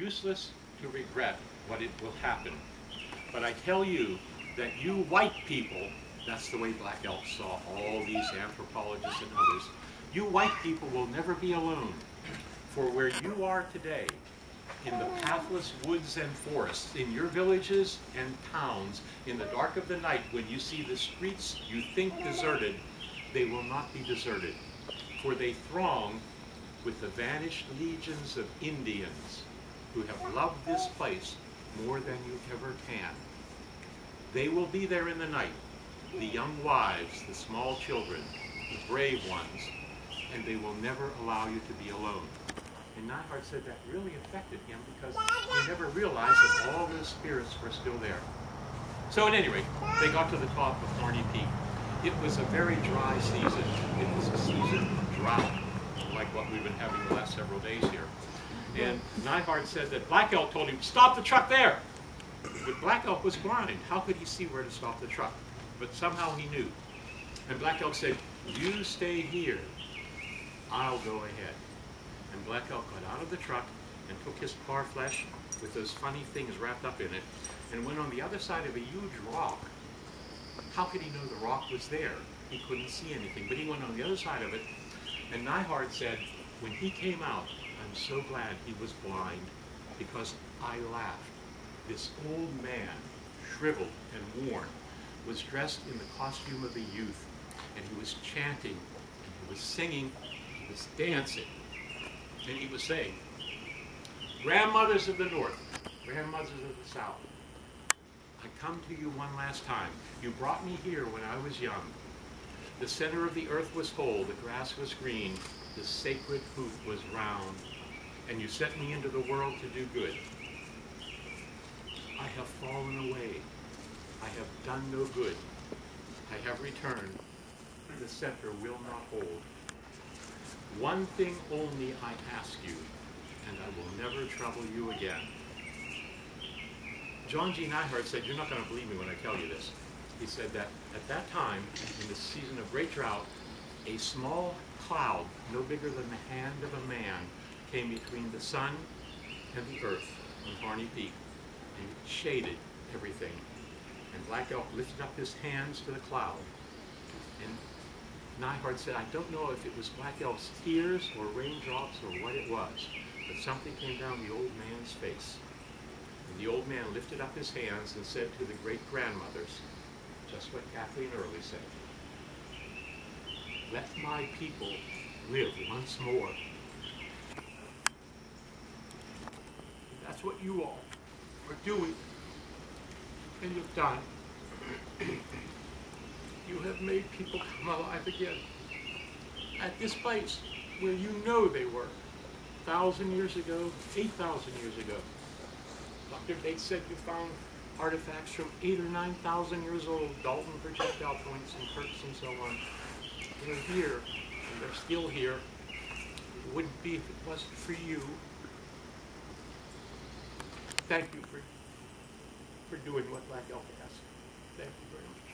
useless to regret what it will happen. But I tell you that you white people, that's the way Black Elk saw all these anthropologists and others, you white people will never be alone. For where you are today, in the pathless woods and forests, in your villages and towns, in the dark of the night, when you see the streets you think deserted, they will not be deserted. For they throng with the vanished legions of Indians who have loved this place more than you ever can. They will be there in the night, the young wives, the small children, the brave ones, and they will never allow you to be alone. And Neihard said that really affected him because he never realized that all those spirits were still there. So at any rate, they got to the top of Harney Peak. It was a very dry season. It was a season of drought, like what we've been having the last several days here. And Neihard said that Black Elk told him, stop the truck there! But Black Elk was blind. How could he see where to stop the truck? But somehow he knew. And Black Elk said, you stay here. I'll go ahead. And Black Elk got out of the truck and took his car flesh with those funny things wrapped up in it and went on the other side of a huge rock. How could he know the rock was there? He couldn't see anything, but he went on the other side of it. And Neihard said, when he came out, I'm so glad he was blind because I laughed. This old man, shriveled and worn, was dressed in the costume of a youth, and he was chanting, and he was singing, he was dancing, and he was saying, grandmothers of the North, grandmothers of the South, I come to you one last time. You brought me here when I was young. The center of the earth was whole, the grass was green, the sacred hoop was round, and you sent me into the world to do good. I have fallen away. I have done no good. I have returned. The center will not hold. One thing only I ask you, and I will never trouble you again. John G. Neihard said, you're not going to believe me when I tell you this. He said that at that time, in the season of great drought, a small cloud, no bigger than the hand of a man, came between the sun and the earth on Harney Peak, and it shaded everything. And Black Elk lifted up his hands to the cloud. And Neihard said, I don't know if it was Black Elk's tears or raindrops or what it was, but something came down the old man's face. And the old man lifted up his hands and said to the great-grandmothers, just what Kathleen Early said, let my people live once more. And that's what you all are doing, and you've done. You have made people come alive again at this place where you know they were 1,000 years ago, 8,000 years ago. Dr. Bates said you found artifacts from 8,000 or 9,000 years old, Dalton projectile points and Kirks and so on. They're here, and they're still here. It wouldn't be if it wasn't for you. Thank you for doing what Black Elk asked. Thank you very much.